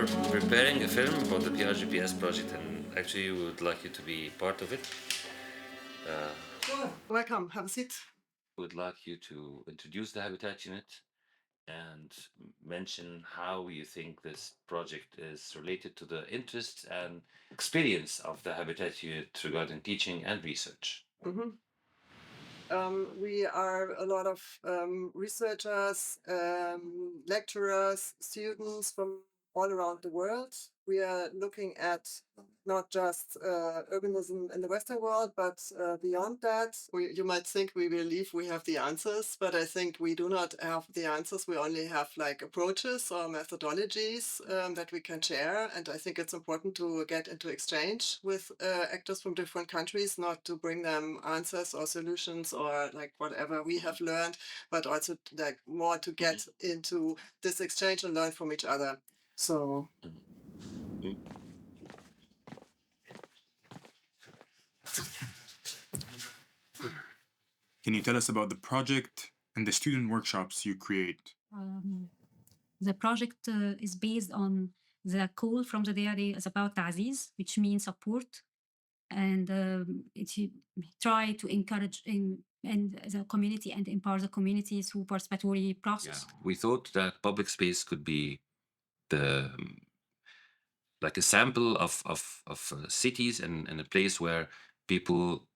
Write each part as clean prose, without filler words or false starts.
are preparing a film about the PRGPS project, and actually we would like you to be part of it. Sure. Welcome. Have a seat. We would like you to introduce the Habitat Unit and mention how you think this project is related to the interests and experience of the Habitat Unit regarding teaching and research. Mm-hmm. We are a lot of researchers, lecturers, students from all around the world. We are looking at not just urbanism in the Western world, but beyond that. You might think we believe we have the answers, but I think we do not have the answers. We only have like approaches or methodologies that we can share. And I think it's important to get into exchange with actors from different countries, not to bring them answers or solutions or like whatever we have learned, but also like more to get into this exchange and learn from each other. So. Can you tell us about the project and the student workshops you create? The project is based on the call from the DAAD is about ta'ziz, which means support, and it try to encourage in the community and empower the community through participatory process. Yeah. We thought that public space could be the like a sample of cities and a place where people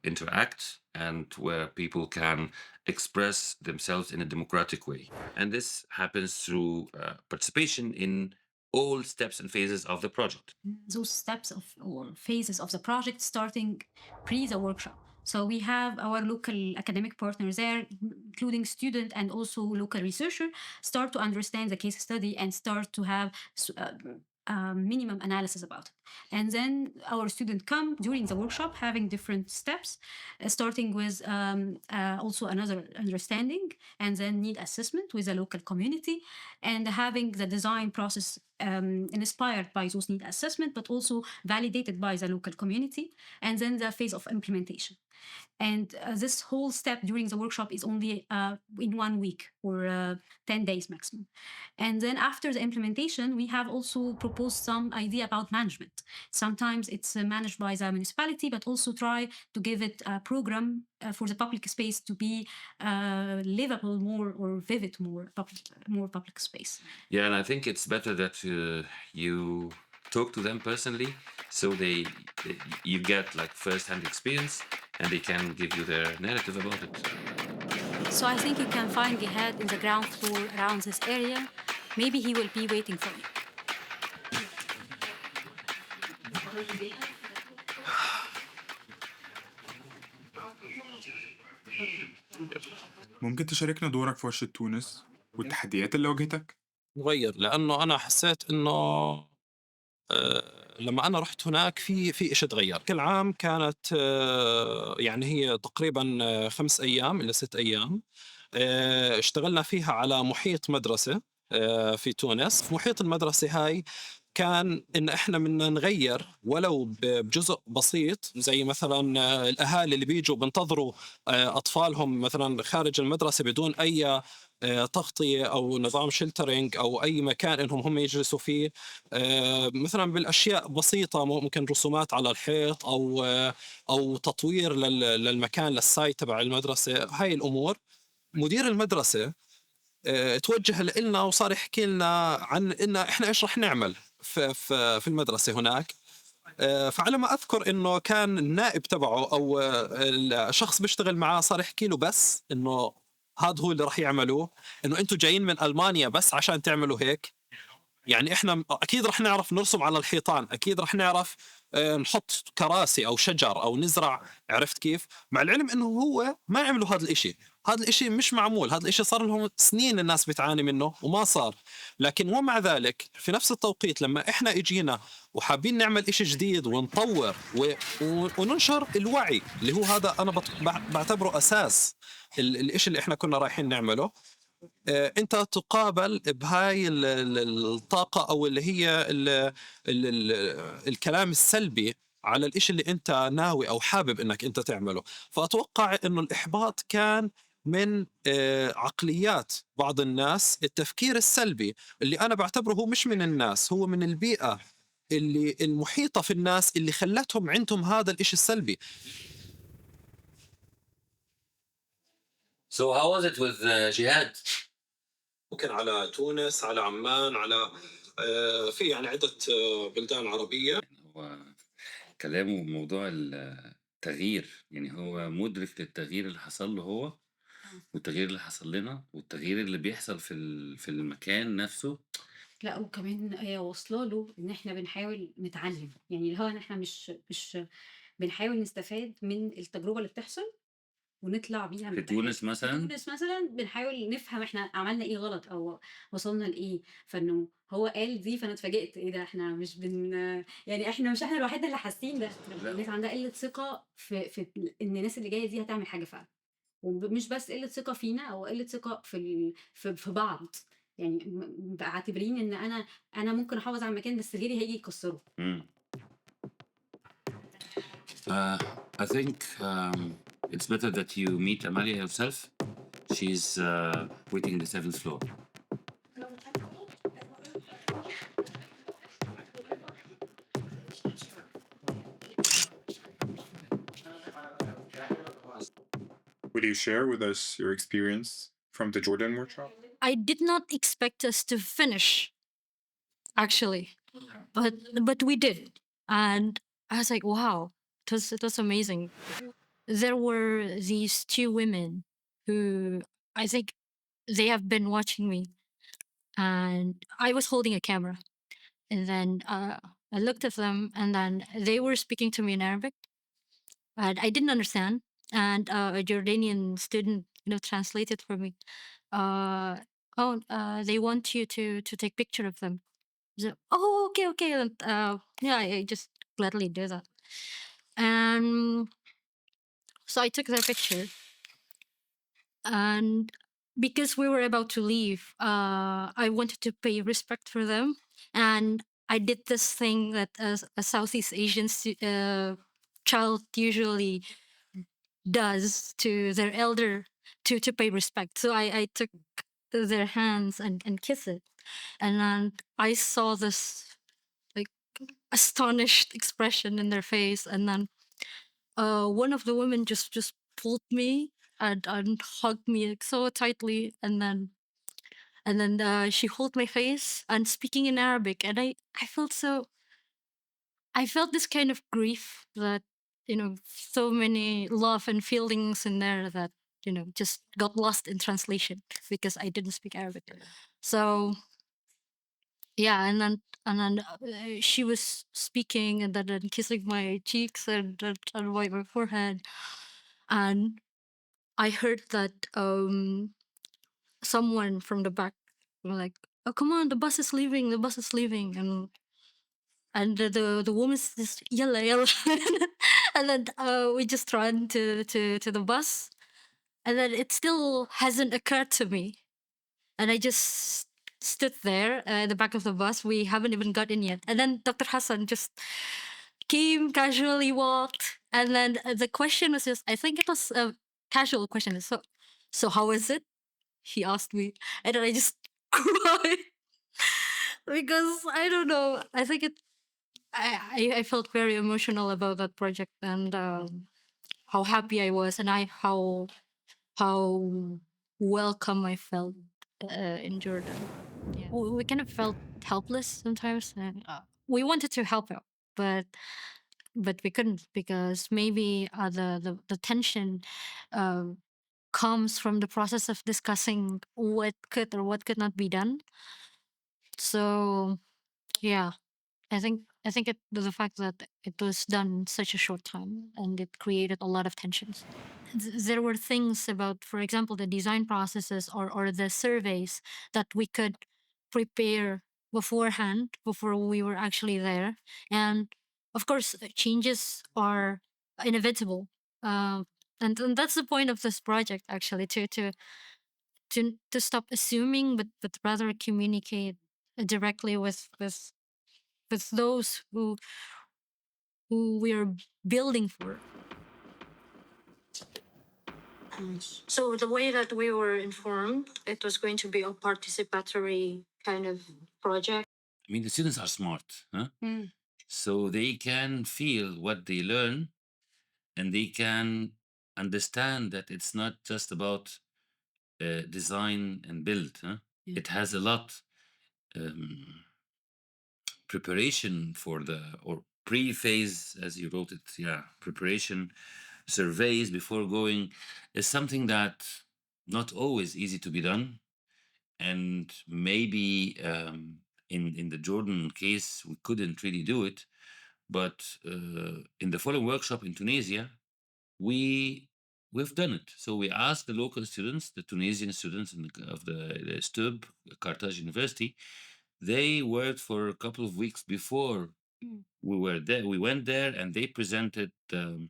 interact and where people can express themselves in a democratic way. And this happens through participation in all steps and phases of the project. Those steps or phases of the project starting pre the workshop. So we have our local academic partners there, including student and also local researcher, start to understand the case study and start to have minimum analysis about it. And then our students come during the workshop having different steps, starting with also another understanding and then need assessment with the local community and having the design process inspired by those need assessment, but also validated by the local community, and then the phase of implementation. And this whole step during the workshop is only in 1 week or 10 days maximum. And then after the implementation, we have also proposed some idea about management. Sometimes it's managed by the municipality, but also try to give it a program for the public space to be livable more or vivid more public space. Yeah, and I think it's better that you talk to them personally, so you get like first-hand experience and they can give you their narrative about it. So I think you can find Gihad in the ground floor around this area. Maybe he will be waiting for you. ممكن تشاركنا دورك في ورشة تونس والتحديات اللي واجهتك؟ مغير، لأنه أنا حسيت إنه لما أنا رحت هناك في إشي تغير. كل عام كانت يعني هي تقريبا 5 أيام إلى 6 أيام اشتغلنا فيها على محيط مدرسة في تونس. في محيط المدرسة هاي كان إن إحنا بدنا نغير ولو بجزء بسيط، زي مثلا الأهالي اللي بيجوا بنتظروا أطفالهم مثلا خارج المدرسة بدون أي تغطية أو نظام شلترينج أو أي مكان إنهم هم يجلسوا فيه، مثلا بالأشياء بسيطة، ممكن رسومات على الحيط أو تطوير للمكان للسايت تبع المدرسة. هاي الأمور مدير المدرسة توجه لنا وصار يحكي لنا عن إن إحنا إيش رح نعمل في المدرسة هناك. فعلى ما أذكر إنه كان النائب تبعه أو الشخص بيشتغل معاه صار يحكي له بس إنه هذا هو اللي رح يعملوه، إنه أنتوا جايين من ألمانيا بس عشان تعملوا هيك. يعني إحنا أكيد رح نعرف نرسم على الحيطان، أكيد رح نعرف نحط كراسي أو شجر أو نزرع، عرفت كيف؟ مع العلم إنه هو ما عملوا هذا الإشي. هذا الإشي مش معمول، هذا الإشي صار لهم سنين الناس بتعاني منه وما صار. لكن ومع ذلك في نفس التوقيت لما إحنا إجينا وحابين نعمل إشي جديد ونطور وننشر الوعي اللي هو هذا أنا بعتبره أساس الإشي اللي إحنا كنا رايحين نعمله، أنت تقابل بهاي الطاقة أو اللي هي الكلام السلبي على الإشي اللي أنت ناوي أو حابب إنك أنت تعمله. فأتوقع إنه الإحباط كان من عقليات بعض الناس، التفكير السلبي اللي أنا بعتبره هو مش من الناس، هو من البيئة اللي المحيطة في الناس اللي خلتهم عندهم هذا الإشي السلبي. So how was it with jihad? ممكن على تونس، على عمان، على في يعني عدة بلدان عربية. هو كلامه بموضوع التغيير، يعني هو مدرك للتغيير اللي حصل له هو، والتغيير اللي حصل لنا، والتغيير اللي بيحصل في المكان نفسه. لا وكمان هي واصله له ان احنا بنحاول نتعلم، يعني اللي هو إن احنا مش بنحاول نستفاد من التجربه اللي بتحصل ونطلع بيها في من تونس في مثلا تونس مثلا بنحاول نفهم احنا عملنا ايه غلط او وصلنا لايه، فانه هو قال دي فانا اتفاجئت ايه ده، احنا مش يعني احنا مش احنا الوحيد اللي حاسين ده، لا. الناس عندها قله ثقه في ان الناس اللي جايه دي هتعمل حاجه فعلا، ومش بس قله ثقه فينا او قله ثقه في بعض، يعني عاتبرين ان انا ممكن احافظ على المكان بس غيري هيجي يكسره. I think it's better that you meet Amalia herself. She's waiting in the 7th floor. Will you share with us your experience from the Jordan workshop? I did not expect us to finish, actually, but we did, and I was like, wow, it was amazing. There were these two women who I think they have been watching me, and I was holding a camera, and then I looked at them, and then they were speaking to me in Arabic, and I didn't understand, and a Jordanian student, translated for me. They want you to take picture of them. So, oh, okay. And, yeah, I just gladly do that. And so I took their picture, and because we were about to leave, I wanted to pay respect for them, and I did this thing that a Southeast Asian child usually does to their elder to pay respect. So I took their hands and kiss it, and then I saw this like astonished expression in their face, and then one of the women just pulled me and hugged me like, so tightly, and then she held my face and speaking in Arabic, and I felt this kind of grief that, so many love and feelings in there that, just got lost in translation because I didn't speak Arabic. So yeah, and then she was speaking and then kissing my cheeks and my forehead, and I heard that someone from the back were like, "Oh, come on, the bus is leaving, and the woman's just yalla yalla," and then we just ran to the bus, and then it still hasn't occurred to me, and I just stood there at the back of the bus. We haven't even got in yet, and then Dr. Hassan just came, casually walked, and then the question was just, I think it was a casual question. So how is it? He asked me, and then I just cried because I don't know. I think I felt very emotional about that project, and how happy I was, and how welcome I felt in Jordan. Yeah. We kind of felt helpless sometimes, and we wanted to help out, but we couldn't because maybe the tension comes from the process of discussing what could or what could not be done. So yeah, I think the fact that it was done in such a short time and it created a lot of tensions. There were things about, for example, the design processes or the surveys that we could prepare beforehand before we were actually there, and of course, changes are inevitable. And that's the point of this project, actually, to stop assuming, but rather communicate directly with those who we are building for. So the way that we were informed, it was going to be a participatory kind of project. I mean, the students are smart, huh? So they can feel what they learn, and they can understand that it's not just about design and build, huh? It has a lot preparation for the, or pre-phase, as you wrote it, preparation, surveys before going, is something that not always easy to be done. And maybe in the Jordan case, we couldn't really do it. But in the following workshop in Tunisia, we've done it. So we asked the local students, the Tunisian students of the STUB, Carthage University. They worked for a couple of weeks before we were there. We went there, and they presented the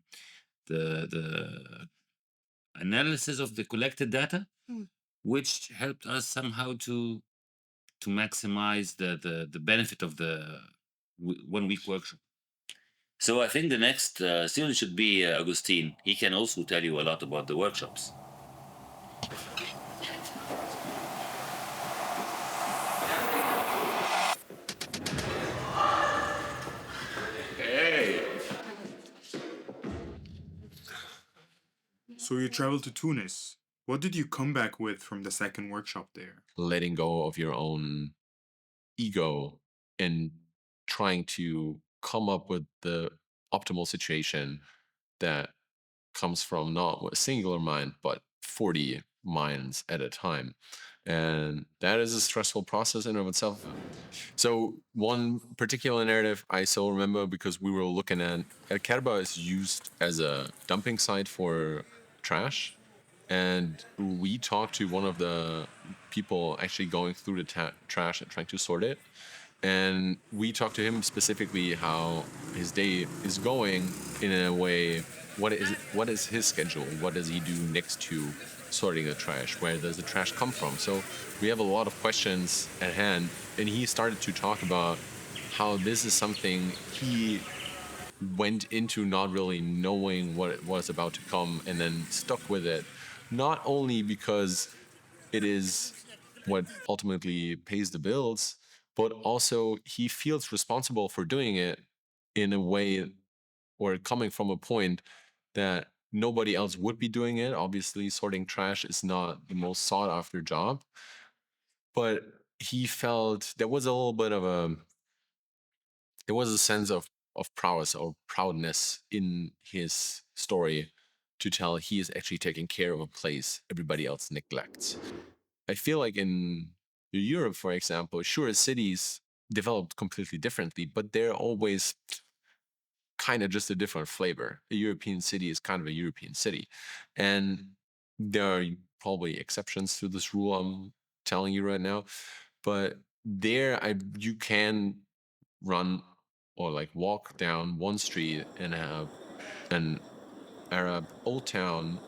analysis of the collected data, which helped us somehow to maximize the benefit of the 1 week workshop. So I think the next student should be Augustine. He can also tell you a lot about the workshops. Hey! So you traveled to Tunis. What did you come back with from the second workshop there? Letting go of your own ego and trying to come up with the optimal situation that comes from not a singular mind, but 40 minds at a time. And that is a stressful process in and of itself. So one particular narrative I still remember, because we were looking at Kerba is used as a dumping site for trash. And we talked to one of the people actually going through the trash and trying to sort it. And we talked to him specifically how his day is going in a way. What is his schedule? What does he do next to sorting the trash? Where does the trash come from? So we have a lot of questions at hand. And he started to talk about how this is something he went into not really knowing what it was about to come, and then stuck with it. Not only because it is what ultimately pays the bills, but also he feels responsible for doing it in a way, or coming from a point that nobody else would be doing it. Obviously, sorting trash is not the most sought after job, but he felt there was a little bit of there was a sense of prowess or proudness in his story to tell he is actually taking care of a place everybody else neglects. I feel like in Europe, for example, sure, cities developed completely differently, but they're always kind of just a different flavor. A European city is kind of a European city. And there are probably exceptions to this rule I'm telling you right now. But there, you can run or like walk down one street and have an Arab old town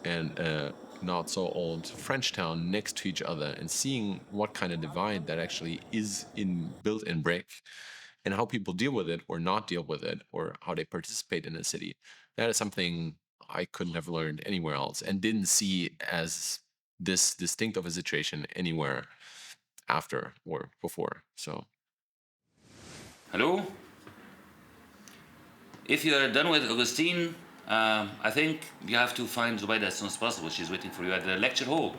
and a not so old French town next to each other, and seeing what kind of divide that actually is built in brick, and how people deal with it or not deal with it, or how they participate in a city. That is something I couldn't have learned anywhere else, and didn't see as this distinct of a situation anywhere after or before. So, Hello? If you are done with Augustine, I think you have to find Zubaida as soon as possible. She's waiting for you at the lecture hall.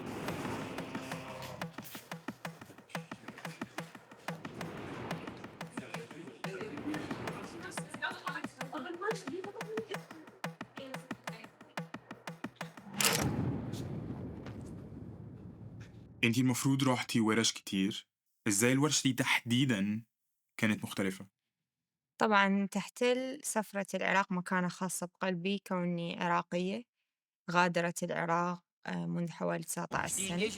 انتي المفروض روحتي ورش كتير. ازاي الورش دي تحديدا كانت مختلفة؟ طبعا تحتل سفرة العراق مكانة خاصة بقلبي كوني عراقية غادرت العراق منذ حوالي 19 سنة،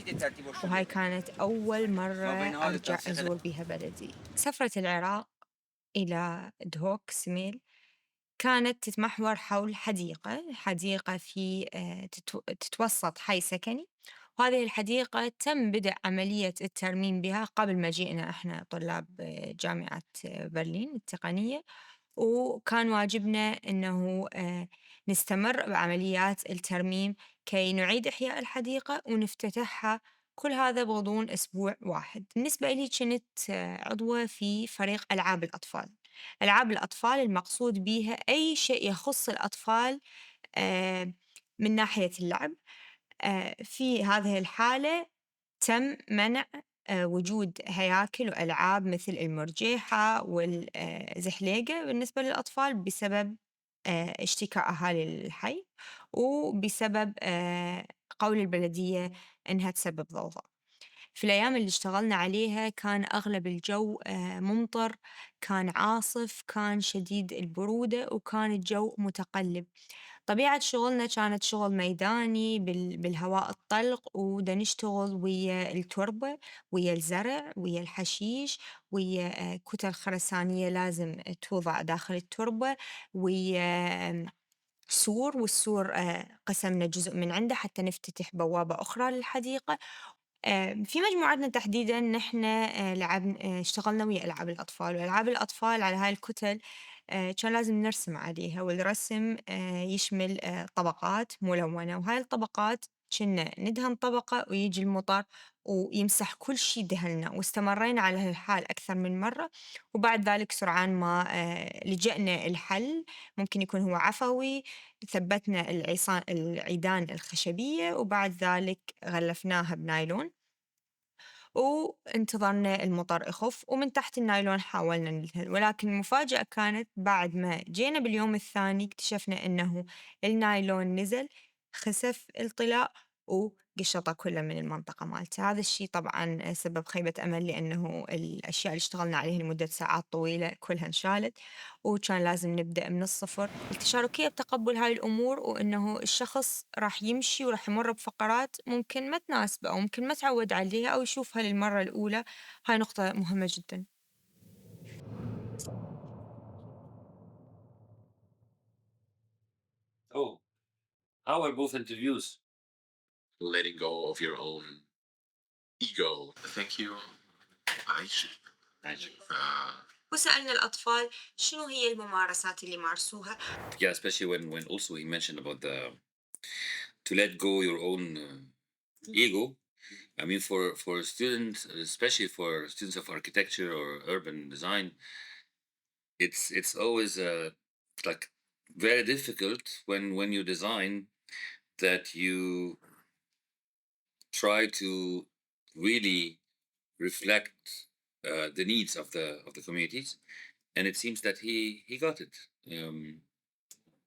وهاي كانت أول مرة أرجع أزور بيها بلدي. سفرة العراق إلى دهوك سميل كانت تتمحور حول حديقة في تتوسط حي سكني، وهذه الحديقة تم بدء عملية الترميم بها قبل مجيئنا إحنا طلاب جامعة برلين التقنية، وكان واجبنا إنه نستمر بعمليات الترميم كي نعيد إحياء الحديقة ونفتتحها، كل هذا بغضون أسبوع واحد. بالنسبة لي كنت عضوة في فريق ألعاب الأطفال. ألعاب الأطفال المقصود بها أي شيء يخص الأطفال من ناحية اللعب. في هذه الحالة تم منع وجود هياكل وألعاب مثل المرجيحة والزحليقة بالنسبة للأطفال بسبب اشتكاء أهالي الحي، وبسبب قول البلدية إنها تسبب ضوضاء. في الأيام اللي اشتغلنا عليها كان أغلب الجو ممطر، كان عاصف، كان شديد البرودة، وكان الجو متقلب. طبيعة شغلنا كانت شغل ميداني بالهواء الطلق، ودا نشتغل ويا التربة، ويا الزرع، ويا الحشيش، ويا كتل خرسانية لازم توضع داخل التربة، ويا سور، والسور قسمنا جزء من عنده حتى نفتتح بوابة أخرى للحديقة. في مجموعتنا تحديدًا نحن اشتغلنا ويا ألعاب الأطفال، وألعاب الأطفال على هاي الكُتل كان لازم نرسم عليها، والرسم يشمل طبقات ملونة، وهاي الطبقات كنا ندهن طبقة ويجي المطر ويمسح كل شي دهنا، واستمرينا على هالحال أكثر من مرة، وبعد ذلك سرعان ما لجأنا الحل، ممكن يكون هو عفوي، ثبتنا العيدان الخشبية، وبعد ذلك غلفناها بنايلون. وانتظرنا المطر يخف، ومن تحت النايلون حاولنا ندهن، ولكن المفاجأة كانت بعد ما جينا باليوم الثاني اكتشفنا إنه النايلون نزل، خسف الطلاء وقشطه كله من المنطقة مالته. هذا الشي طبعا سبب خيبة أمل، لأنه الأشياء اللي اشتغلنا عليها لمدة ساعات طويلة كلها انشالت، وكان لازم نبدأ من الصفر. التشاركية بتقبل هاي الأمور، وإنه الشخص راح يمشي وراح يمر بفقرات ممكن ما تناسبه أو ممكن ما تعود عليها أو يشوفها للمرة الأولى، هاي نقطة مهمة جدا. Oh, how are both interviews? letting go of your own ego. Thank you. عايشة. وسألنا الأطفال شنو هي الممارسات اللي مارسوها. Yeah, especially when also he mentioned about the to let go your own ego. I mean, for students, especially for students of architecture or urban design, it's always like very difficult when you design that you try to really reflect the needs of the communities, and it seems that he got it.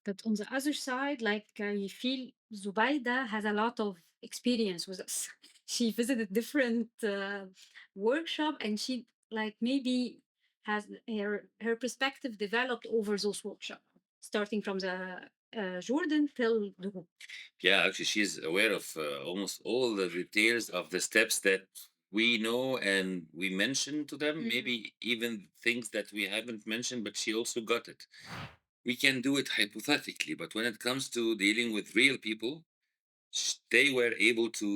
But on the other side, like I feel Zubaida has a lot of experience with us. She visited different workshop, and she like maybe has her perspective developed over those workshops, starting from the Jordan till the Hoop. Yeah, actually, she's aware of almost all the details of the steps that we know and we mentioned to them. Maybe even things that we haven't mentioned, but she also got it. We can do it hypothetically, but when it comes to dealing with real people, they were able to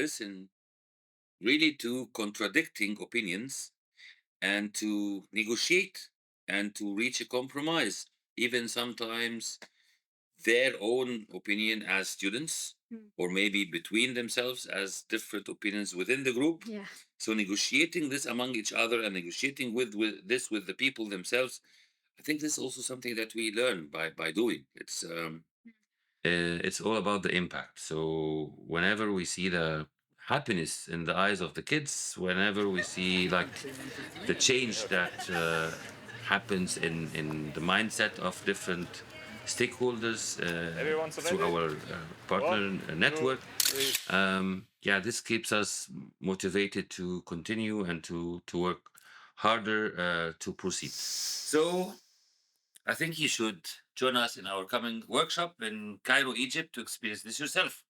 listen really to contradicting opinions and to negotiate and to reach a compromise, even sometimes their own opinion as students or maybe between themselves as different opinions within the group. Yeah. So negotiating this among each other and negotiating with the people themselves, I think this is also something that we learn by doing. It's all about the impact. So whenever we see the happiness in the eyes of the kids, whenever we see like the change that happens in the mindset of different stakeholders through our partner network, yeah, this keeps us motivated to continue and to work harder to proceed. So I think you should join us in our coming workshop in Cairo, Egypt, to experience this yourself.